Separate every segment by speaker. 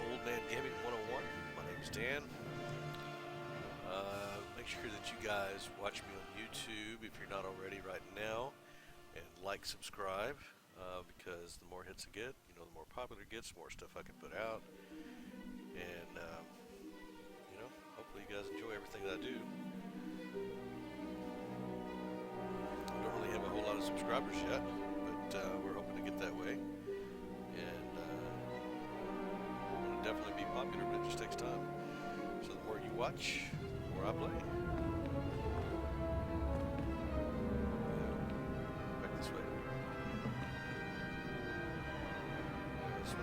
Speaker 1: Old Man Gaming 101. My name is Dan. Make sure that you guys watch me on YouTube if you're not already right now, and like, subscribe, because the more hits I get, the more popular it gets, the more stuff I can put out, and hopefully you guys enjoy everything that I do. I don't really have a whole lot of subscribers yet, but we're hoping to get that way, and it'll definitely be popular, but it just takes time. So the more you watch, the more I play. Back this way. This way.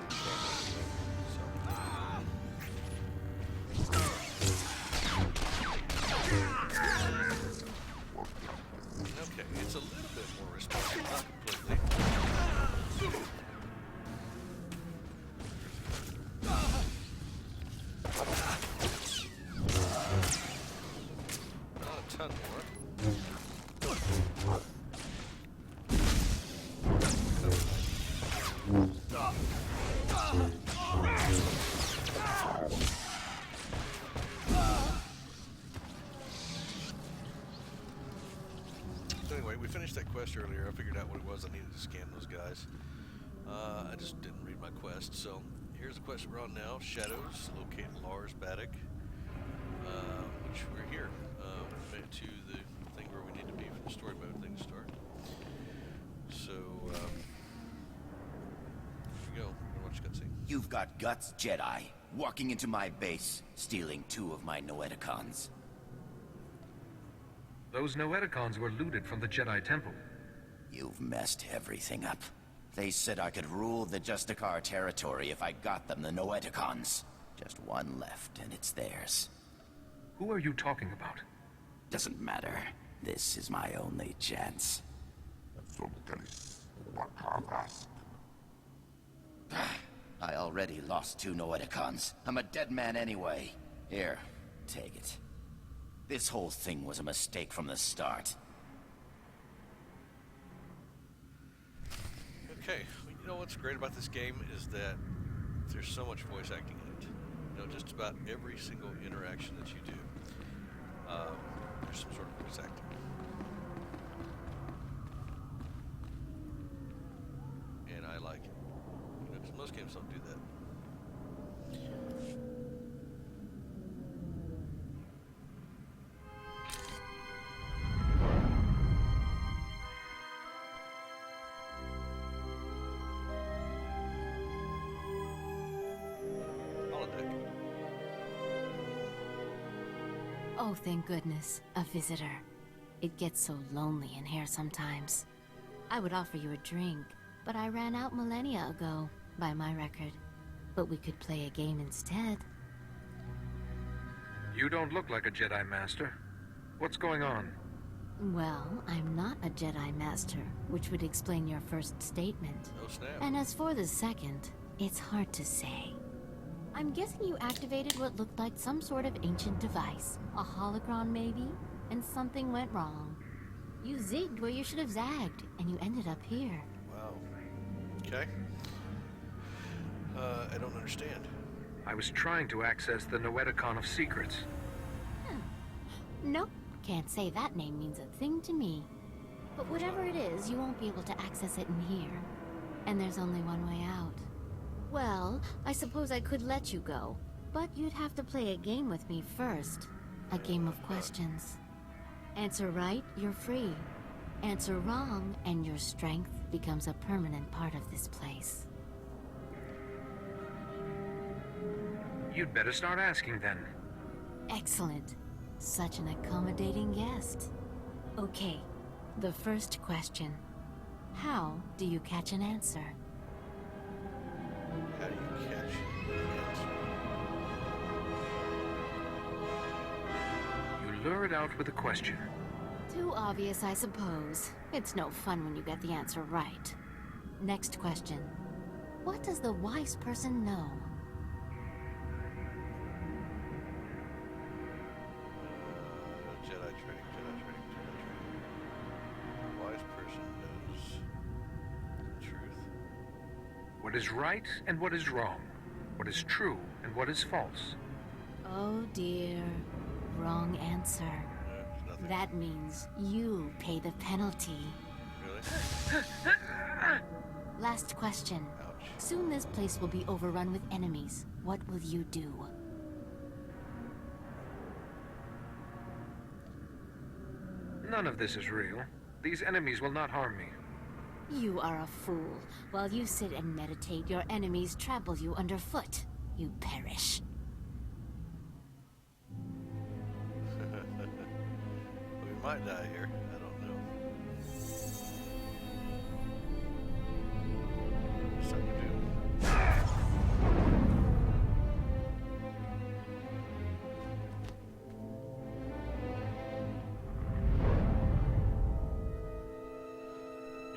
Speaker 1: Okay, it's a little bit more responsive, not completely. Not a ton more. So anyway, we finished that quest earlier. I figured out what it was I needed to scan those guys. I just didn't read my quest. So here's the quest we're on now. Shadows, locate Lars Baddock. Which we're here. To the thing where we need to be for the story mode thing to start. So, here we go. We're gonna watch cutscene.
Speaker 2: You've got guts, Jedi. Walking into my base, stealing 2 of my Noeticons.
Speaker 3: Those Noeticons were looted from the Jedi Temple.
Speaker 2: You've messed everything up. They said I could rule the Justicar territory if I got them the Noeticons. Just one left, and it's theirs.
Speaker 3: Who are you talking about?
Speaker 2: Doesn't matter. This is my only chance. I already lost 2 Noeticons. I'm a dead man anyway. Here, take it. This whole thing was a mistake from the start.
Speaker 1: Okay, you know what's great about this game is that there's so much voice acting in it. Just about every single interaction that you do, there's some sort of voice acting. And I like it. Because most games don't do that.
Speaker 4: Oh, thank goodness, a visitor. It gets so lonely in here sometimes. I would offer you a drink, but I ran out millennia ago, by my record. But we could play a game instead.
Speaker 3: You don't look like a Jedi Master. What's going on?
Speaker 4: Well, I'm not a Jedi Master, which would explain your first statement.
Speaker 1: Oh, snap.
Speaker 4: And as for the second, it's hard to say. I'm guessing you activated what looked like some sort of ancient device. A holocron, maybe? And something went wrong. You zigged where you should have zagged, and you ended up here.
Speaker 1: Wow. Okay. I don't understand.
Speaker 3: I was trying to access the Noeticon of Secrets.
Speaker 4: Nope. Can't say that name means a thing to me. But whatever it is, you won't be able to access it in here. And there's only one way out. Well, I suppose I could let you go, but you'd have to play a game with me first. A game of questions. Answer right, you're free. Answer wrong, and your strength becomes a permanent part of this place.
Speaker 3: You'd better start asking then.
Speaker 4: Excellent. Such an accommodating guest. Okay, the first question. How do you catch an answer?
Speaker 1: How do you catch an answer?
Speaker 3: You lure it out with a question.
Speaker 4: Too obvious, I suppose. It's no fun when you get the answer right. Next question. What does the wise person know?
Speaker 1: Jedi training. Wise person knows the truth.
Speaker 3: What is right and what is wrong. what is true and what is false.
Speaker 4: Oh dear. Wrong answer.
Speaker 1: Nothing.
Speaker 4: That means you pay the penalty.
Speaker 1: Really?
Speaker 4: Last question.
Speaker 1: Ouch.
Speaker 4: Soon this place will be overrun with enemies. What will you do?
Speaker 3: None of this is real. These enemies will not harm me.
Speaker 4: You are a fool. While you sit and meditate, your enemies trample you underfoot. You perish.
Speaker 1: We might die here. I don't know. What's that to do?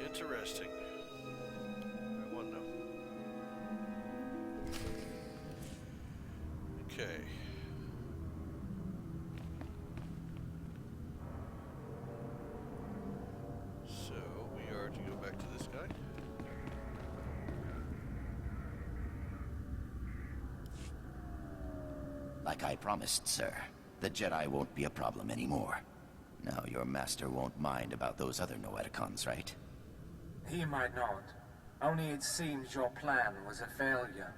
Speaker 1: Interesting. I want to know. Okay. So we are to go back to this guy.
Speaker 2: Like I promised, sir. The Jedi won't be a problem anymore. Now your master won't mind about those other Noeticons, right?
Speaker 5: He might not. Only it seems your plan was a failure.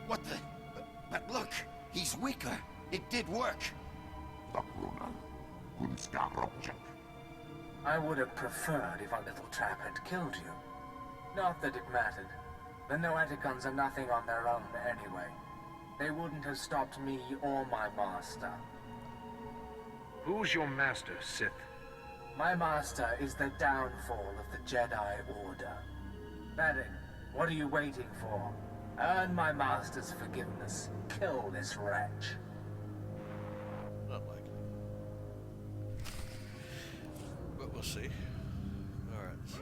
Speaker 2: What the? But look! He's weaker! It did work!
Speaker 5: I would have preferred if our little trap had killed you. Not that it mattered. The Noeticons are nothing on their own anyway. They wouldn't have stopped me or my master.
Speaker 3: Who's your master, Sith?
Speaker 5: My master is the downfall of the Jedi Order. Baron, what are you waiting for? Earn my master's forgiveness. Kill this wretch.
Speaker 1: Not likely. But we'll see. Alright. So.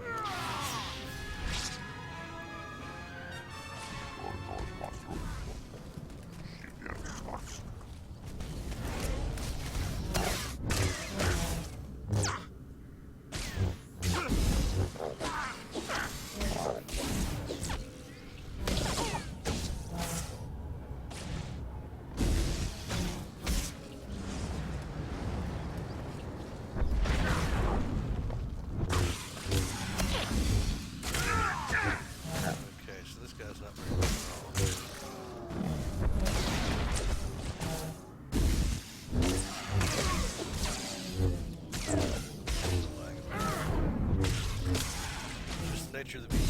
Speaker 1: Nature of the beast.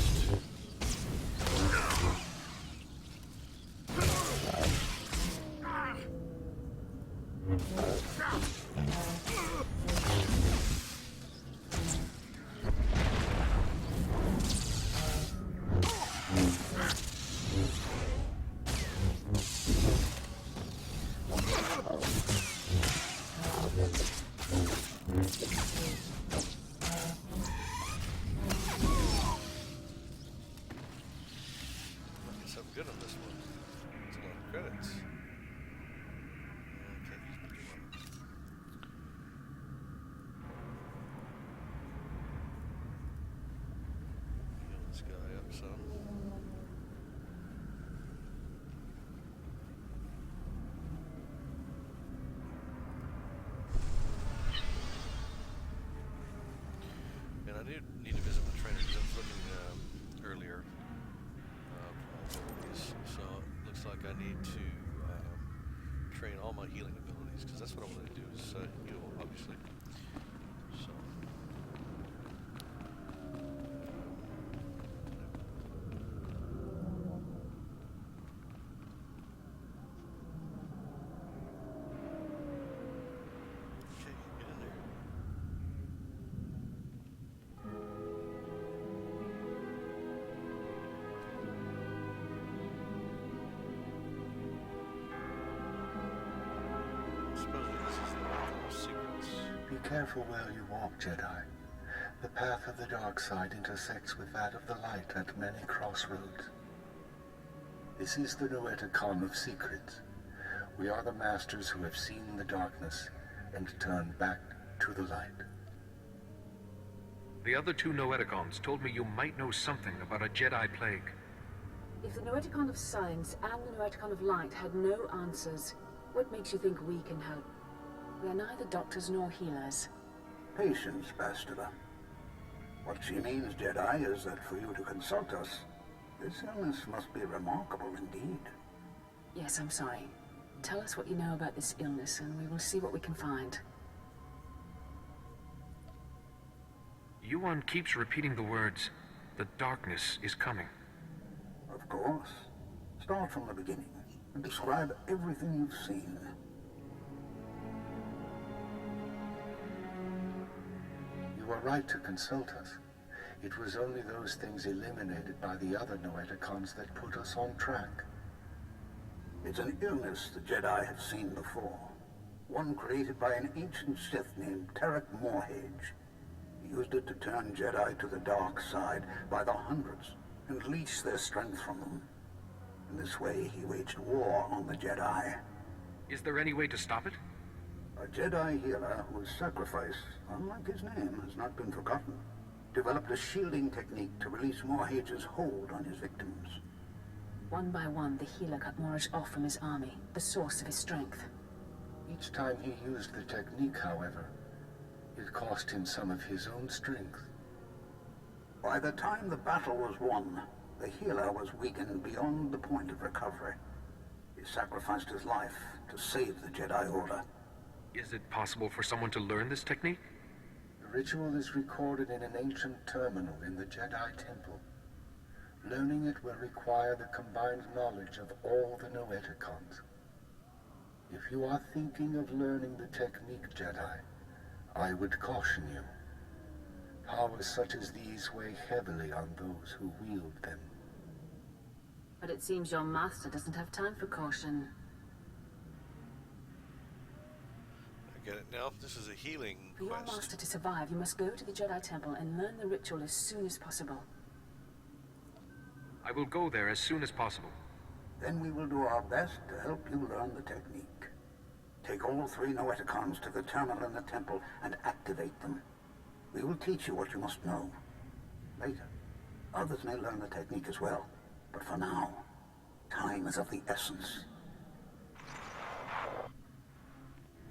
Speaker 1: Something good on this one. It's a lot of credits. I can't use my money. Heal this guy up some. And I need to visit my trainer because I was looking earlier. So it looks like I need to train all my healing abilities because that's what I want to do is heal, obviously. So. Okay, get in there.
Speaker 6: Be careful where you walk, Jedi. The path of the dark side intersects with that of the light at many crossroads. This is the Noeticon of Secrets. We are the masters who have seen the darkness and turned back to the light.
Speaker 3: The other two Noeticons told me you might know something about a Jedi plague.
Speaker 7: If the Noeticon of Science and the Noeticon of Light had no answers, what makes you think we can help? We are neither doctors nor healers.
Speaker 8: Patience, Bastila. What she means, Jedi, is that for you to consult us, this illness must be remarkable indeed.
Speaker 7: Yes, I'm sorry. Tell us what you know about this illness, and we will see what we can find.
Speaker 3: Yuan keeps repeating the words, "The darkness is coming."
Speaker 8: Of course. Start from the beginning and describe everything you've seen.
Speaker 6: You were right to consult us. It was only those things eliminated by the other Noeticons that put us on track.
Speaker 8: It's an illness the Jedi have seen before. One created by an ancient Sith named Tarek Morhage. He used it to turn Jedi to the dark side by the hundreds and leech their strength from them. In this way, he waged war on the Jedi.
Speaker 3: Is there any way to stop it?
Speaker 8: A Jedi healer whose sacrifice, unlike his name, has not been forgotten, developed a shielding technique to release Morhage's hold on his victims.
Speaker 7: One by one, the healer cut Morage off from his army, the source of his strength.
Speaker 6: Each time he used the technique, however, it cost him some of his own strength.
Speaker 8: By the time the battle was won, the healer was weakened beyond the point of recovery. He sacrificed his life to save the Jedi Order.
Speaker 3: Is it possible for someone to learn this technique?
Speaker 6: The ritual is recorded in an ancient terminal in the Jedi Temple. Learning it will require the combined knowledge of all the Noeticons. If you are thinking of learning the technique, Jedi, I would caution you. Powers such as these weigh heavily on those who wield them.
Speaker 7: But it seems your master doesn't have time for caution.
Speaker 1: I get it now. This is a healing
Speaker 7: For your
Speaker 1: quest.
Speaker 7: master to survive, you must go to the Jedi Temple and learn the ritual as soon as possible.
Speaker 3: I will go there as soon as possible.
Speaker 8: Then we will do our best to help you learn the technique. Take all 3 Noeticons to the terminal in the temple and activate them. We will teach you what you must know. Later, others may learn the technique as well. But for now, time is of the essence.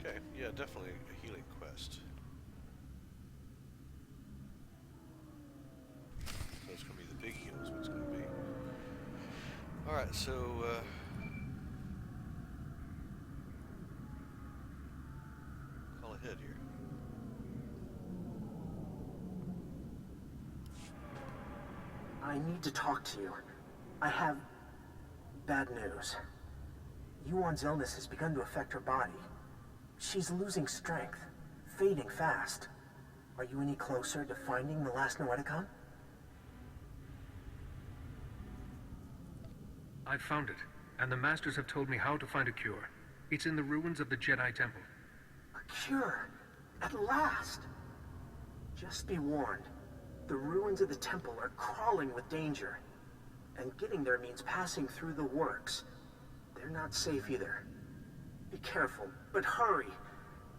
Speaker 1: Okay, yeah, definitely a healing quest. So it's going to be the big heal is what it's going to be. Alright, so, call ahead here.
Speaker 9: I need to talk to you. I have bad news. Yuan's illness has begun to affect her body. She's losing strength, fading fast. Are you any closer to finding the last Noeticon?
Speaker 3: I've found it, and the Masters have told me how to find a cure. It's in the ruins of the Jedi Temple.
Speaker 9: A cure! At last! Just be warned. The ruins of the temple are crawling with danger. And getting there means passing through the works. They're not safe either. Be careful, but hurry.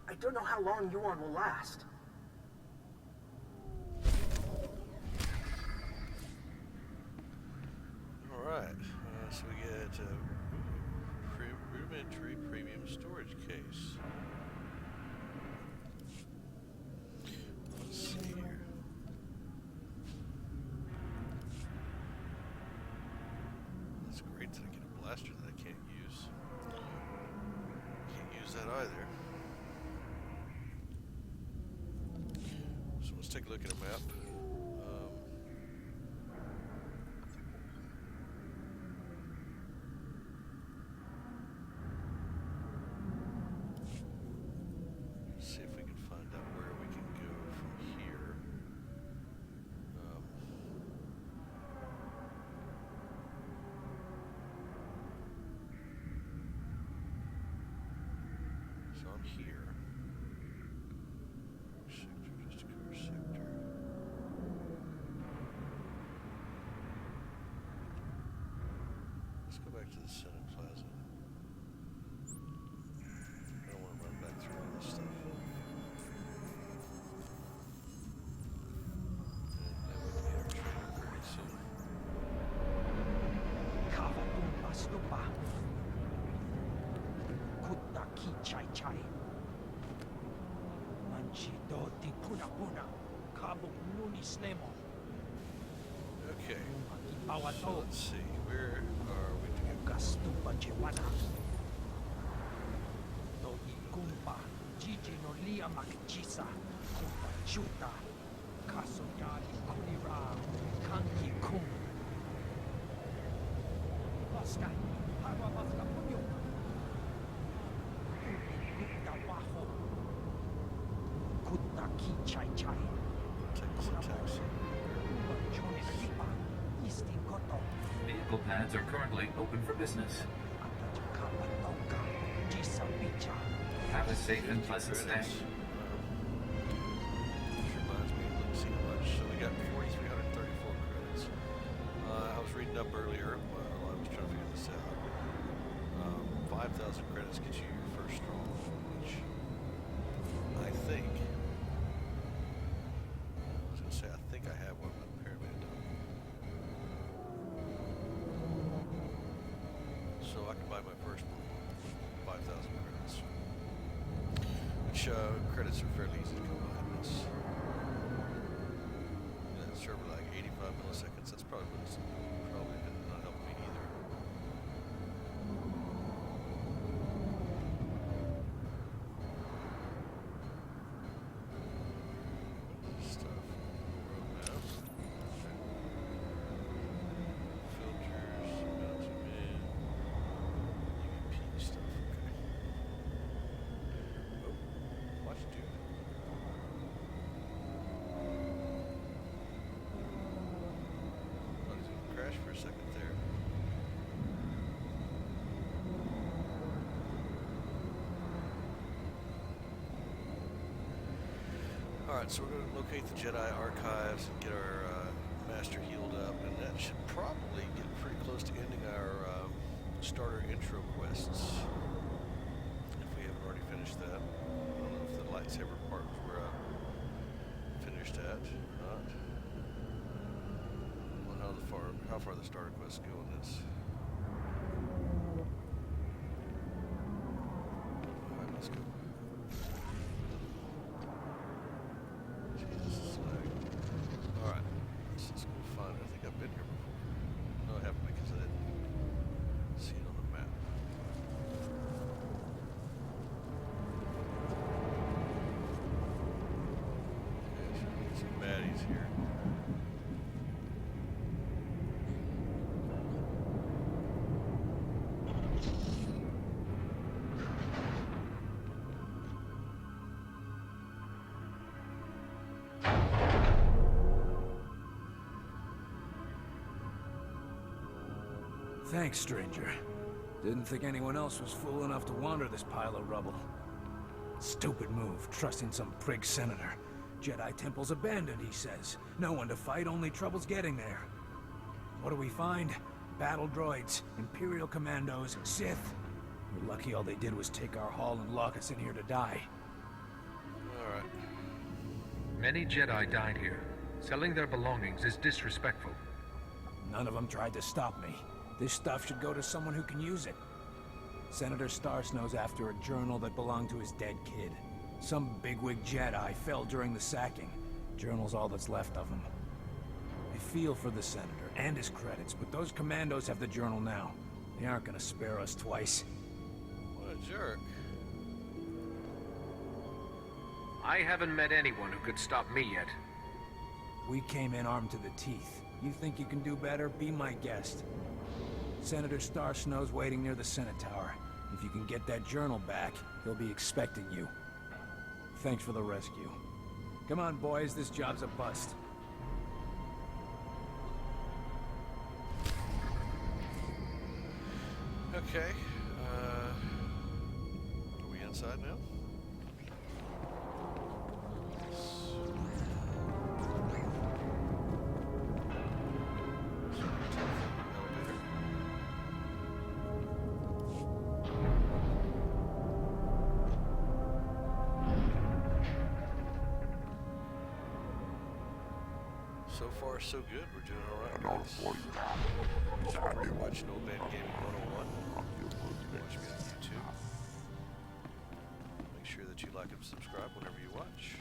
Speaker 9: I don't know how long Yuan will last.
Speaker 1: Alright, so we get a rudimentary premium storage case. Let's see here. That's great that I get a blaster that I can't use. Can't use that either. So let's take a look at a map. See if we can find out where we can go from here. So I'm here. Sector, just a core sector. Let's go back to the Senate Plaza. I don't want to run back through all this stuff. And then we can hit our trailer pretty soon.
Speaker 10: Stupa. Kutta ki chai chai. Manchi do di puna puna. Kabuk nuni slemo.
Speaker 1: Okay. So
Speaker 10: Bawato.
Speaker 1: let's see. Where are we to get?
Speaker 10: Gastupa chewana. Do ikumpa. Gigi no lia makchisa. Kumpa chuta. Kasoyali kulira. Kanki kum. Oscar. Harwa baska punyo. Kutta waho. Kutta ki chai chai.
Speaker 1: Take this taxi.
Speaker 10: Chone lipa. Isti koto.
Speaker 11: Vehicle pads are currently open for business.
Speaker 10: Kapatoka. Jisa picha.
Speaker 11: Have a safe and pleasant stay.
Speaker 1: Credits. Which reminds me, let's see how much. So we got 4,334 credits. I was reading up earlier while I was trying to figure this out. 5,000 credits gets you your first strong, which I think. I was gonna say I think I have one of my pyramid done. So I can buy my first one, 5,000 credits. Which credits are fairly easy to come by. It's server like 85 milliseconds. That's probably what's probably not helping me either. Stuff. Roadmap. Filters. Mountain in. EVP stuff. Okay. Oh, watch it do that. Oh, he's gonna crash for a second there. Alright, so we're going to locate the Jedi archives and get our master healed up, and that should probably get pretty close to ending our starter intro quests. If we haven't already finished that. I don't know if the lightsaber part was where I finished at or not. Well, how far the starter quests go in this. Alright, let's go. Jesus, it's lag. Alright, let's just go find it. I think I've been here before. No, I haven't because I didn't see it on the map. Okay, so we get some baddies here.
Speaker 12: Thanks, stranger. Didn't think anyone else was fool enough to wander this pile of rubble. Stupid move, trusting some prig senator. Jedi Temple's abandoned, he says. No one to fight, only trouble's getting there. What do we find? Battle droids, Imperial commandos, Sith. We're lucky all they did was take our haul and lock us in here to die.
Speaker 1: Alright.
Speaker 3: Many Jedi died here. Selling their belongings is disrespectful.
Speaker 12: None of them tried to stop me. This stuff should go to someone who can use it. Senator Starsnow's after a journal that belonged to his dead kid. Some bigwig Jedi fell during the sacking. Journal's all that's left of him. I feel for the Senator and his credits, but those commandos have the journal now. They aren't gonna spare us twice.
Speaker 1: What a jerk.
Speaker 3: I haven't met anyone who could stop me yet.
Speaker 12: We came in armed to the teeth. You think you can do better? Be my guest. Senator Starsnow's waiting near the Senate Tower. If you can get that journal back, he'll be expecting you. Thanks for the rescue. Come on, boys, this job's a bust.
Speaker 1: Okay, are we inside now? Elevator. So far, so good. We're doing all right, guys. Pretty much No Band Gaming 101. like and subscribe whenever you watch.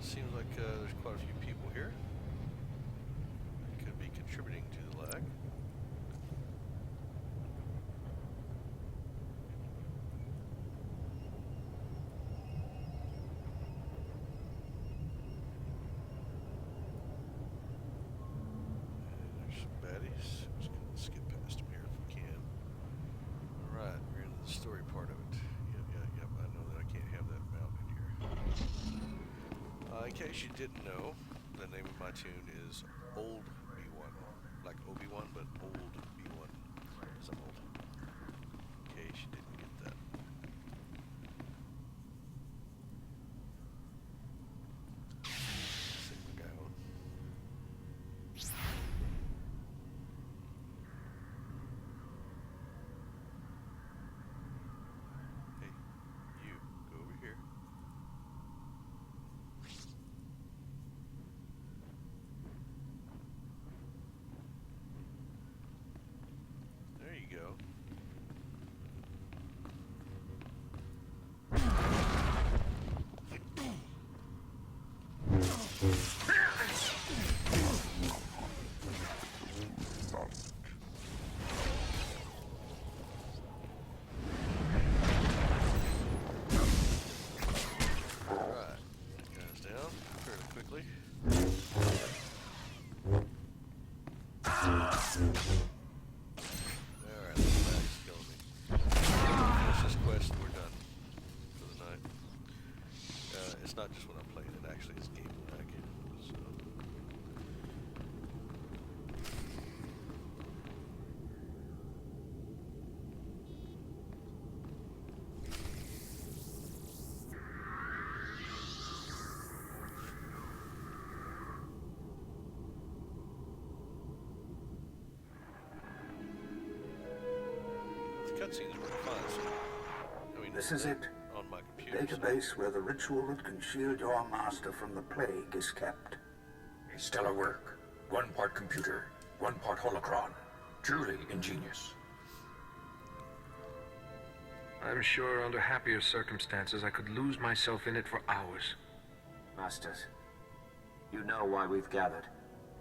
Speaker 1: Seems like there's quite a few people here. Could be contributing to the lag. And there's some baddies. Just gonna skip past them here if we can. Alright, we're into the story part of it. Yep, I know that I can't have that mount in here. In case you didn't know, the name of my tune is Old B1. Like Obi-Wan, but Old B1. Because I'm old. In case you didn't get that. Sigma guy on. Hey, you, go over here. There you go. Alright, that guy's down fairly quickly. Alright, the bag's killing me. Finish this quest and we're done for the night. It's not just when I'm playing it, actually, it's game lag. So. The cutscenes were fun, so, I mean,
Speaker 8: This is it.
Speaker 1: on my computer. so-
Speaker 8: Database where the ritual that can shield your master from the plague is kept.
Speaker 13: A stellar work. 1 part computer, 1 part holocron. Truly ingenious.
Speaker 3: I'm sure under happier circumstances I could lose myself in it for hours.
Speaker 9: Masters, you know why we've gathered.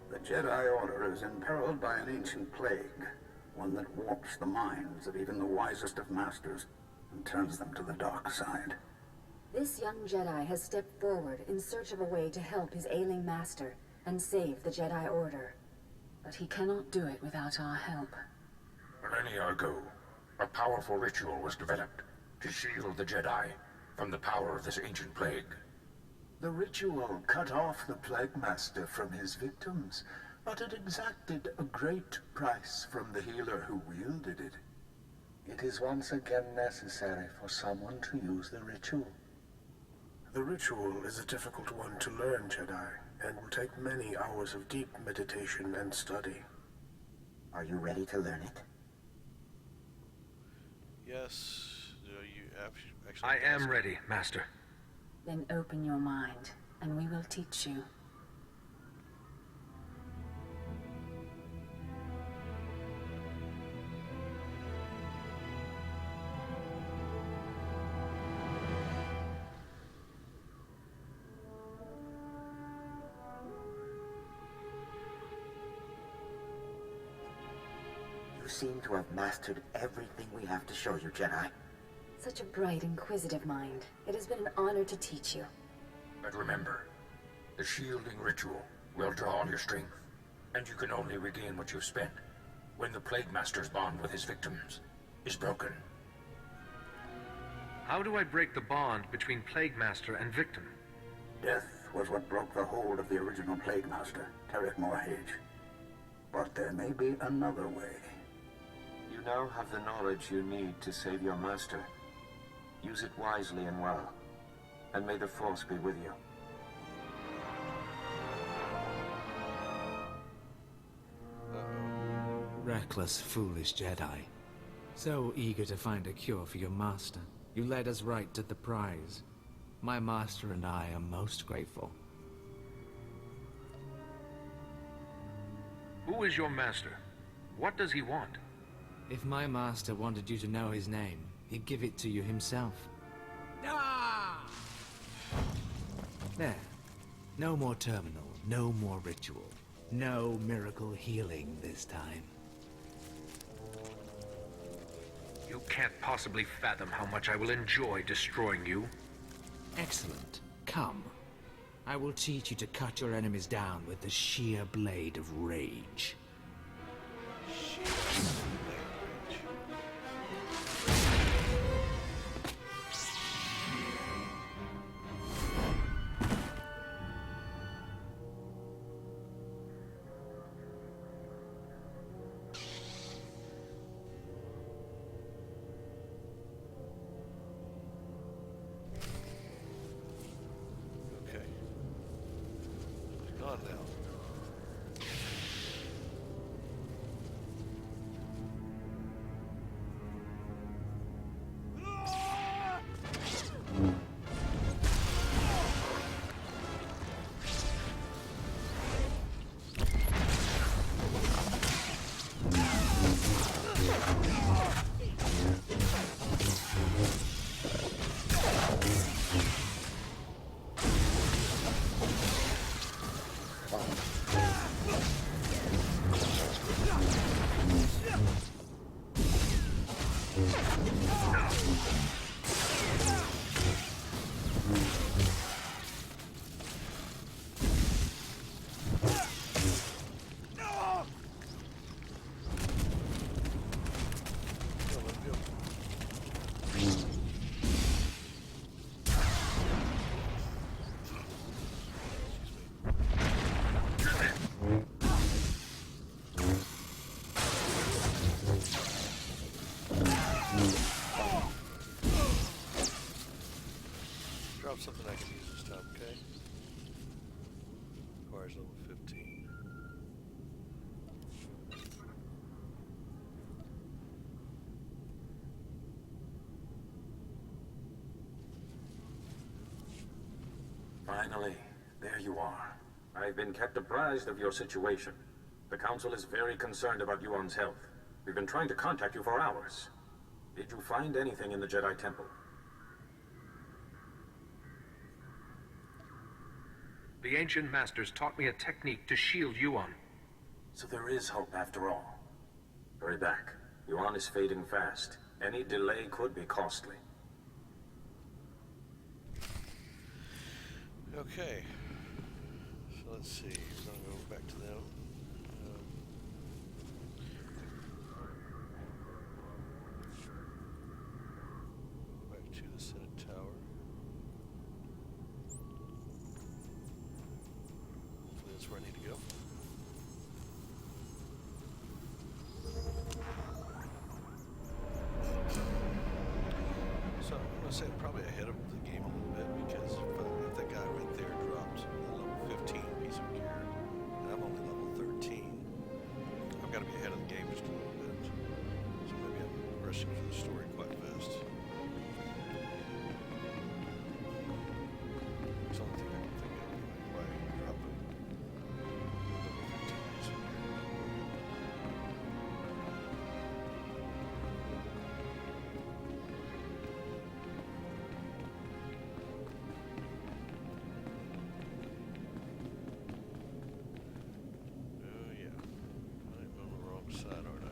Speaker 8: The Jedi Order is imperiled by an ancient plague, one that warps the minds of even the wisest of masters and turns them to the dark side.
Speaker 7: This young Jedi has stepped forward in search of a way to help his ailing master and save the Jedi Order. But he cannot do it without our help.
Speaker 13: Millennia ago, a powerful ritual was developed to shield the Jedi from the power of this ancient plague.
Speaker 6: The ritual cut off the Plague Master from his victims, but it exacted a great price from the healer who wielded it. It is once again necessary for someone to use the ritual.
Speaker 14: The ritual is a difficult one to learn, Jedi, and will take many hours of deep meditation and study.
Speaker 15: Are you ready to learn it?
Speaker 1: Yes, you actually.
Speaker 3: I am ready, Master.
Speaker 7: Then open your mind, and we will teach you.
Speaker 15: You seem to have mastered everything we have to show you, Jedi.
Speaker 7: Such a bright, inquisitive mind. It has been an honor to teach you.
Speaker 13: But remember, the shielding ritual will draw on your strength, and you can only regain what you've spent when the Plague Master's bond with his victims is broken.
Speaker 3: How do I break the bond between Plague Master and victim?
Speaker 8: Death was what broke the hold of the original Plague Master, Tarek Morhage. But there may be another way.
Speaker 16: You now have the knowledge you need to save your master. Use it wisely and well, and may the Force be with you.
Speaker 12: Reckless, foolish Jedi. So eager to find a cure for your master. You led us right to the prize. My master and I are most grateful.
Speaker 3: Who is your master? What does he want?
Speaker 12: If my master wanted you to know his name, he'd give it to you himself. Ah! There. No more terminal, no more ritual. No miracle healing this time.
Speaker 3: You can't possibly fathom how much I will enjoy destroying you.
Speaker 12: Excellent. Come. I will teach you to cut your enemies down with the sheer blade of rage.
Speaker 1: On now. Drop something I can use this time, okay? Requires level 15.
Speaker 16: Finally, there you are. I've been kept apprised of your situation. The Council is very concerned about Yuan's health. We've been trying to contact you for hours. Did you find anything in the Jedi Temple?
Speaker 3: The ancient masters taught me a technique to shield Yuan.
Speaker 16: So there is hope after all. Hurry back. Yuan is fading fast. Any delay could be costly.
Speaker 1: Okay. So let's see. We're gonna go back to them. Go back to the Senate Tower. Hopefully that's where I need to go. So I'm gonna say I'm probably ahead of the game a little bit because if that guy right there dropped a level 15 piece of gear and I'm only level 13, I've got to be ahead of the game just a little bit. So maybe I'm rushing through the story quite fast. It's the only thing I can think of anyway. Why drop a level 15 piece of gear. Oh yeah, I'm on the wrong side, aren't I?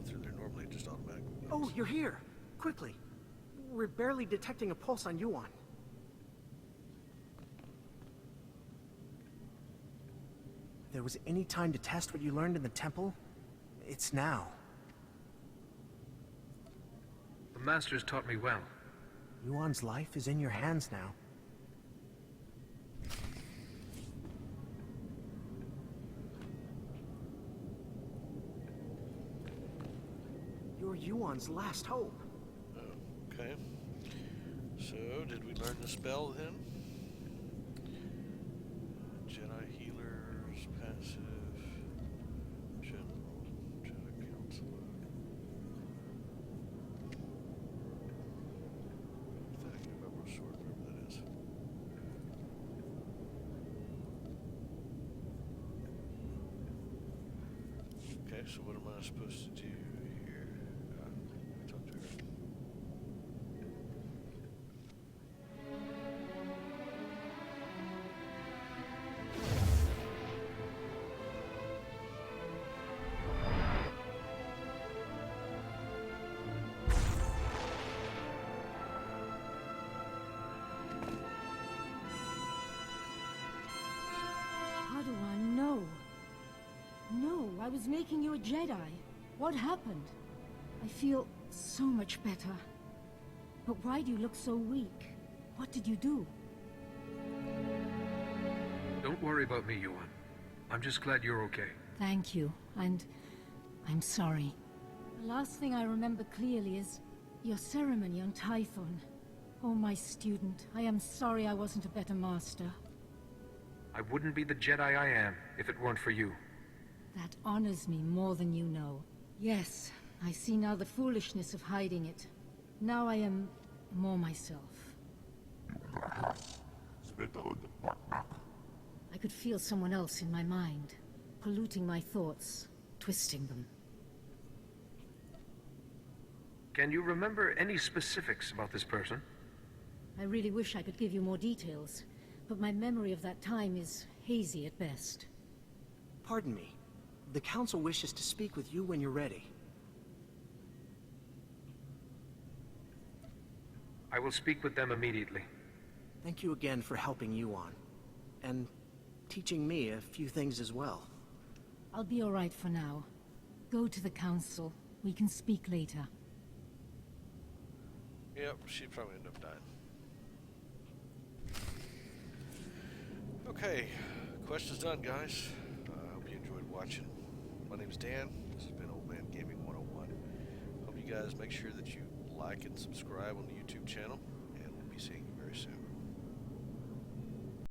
Speaker 1: through there normally, it just automatically.
Speaker 9: Oh, you're here! Quickly! We're barely detecting a pulse on Yuan. If there was any time to test what you learned in the temple, it's now.
Speaker 3: The Masters taught me well.
Speaker 9: Yuan's life is in your hands now. You're Yuan's last hope.
Speaker 1: Okay. So, did we learn the spell then? Jedi healers, passive, general, Jedi counselor. Thinking about what sword, whatever that is. Okay, so what am I supposed to do here? Talk to her.
Speaker 17: Padawan, no. No, I was making you a Jedi. What happened? I feel so much better. But why do you look so weak? What did you do?
Speaker 3: Don't worry about me, Yuan. I'm just glad you're okay.
Speaker 17: Thank you, and I'm sorry. The last thing I remember clearly is your ceremony on Tython. Oh, my student, I am sorry I wasn't a better master.
Speaker 3: I wouldn't be the Jedi I am if it weren't for you.
Speaker 17: That honors me more than you know. Yes, I see now the foolishness of hiding it. Now I am more myself. I could feel someone else in my mind, polluting my thoughts, twisting them.
Speaker 3: Can you remember any specifics about this person?
Speaker 17: I really wish I could give you more details, but my memory of that time is hazy at best.
Speaker 9: Pardon me. The Council wishes to speak with you when you're ready.
Speaker 3: I will speak with them immediately.
Speaker 9: Thank you again for helping Yuan. And teaching me a few things as well.
Speaker 17: I'll be all right for now. Go to the Council. We can speak later.
Speaker 1: Yep, she'd probably end up dying. Okay, quest is done, guys. I hope you enjoyed watching. My name's Dan. This has been Old Man Gaming 101. Hope you guys make sure that you like and subscribe on the YouTube channel, and we'll be seeing you very soon.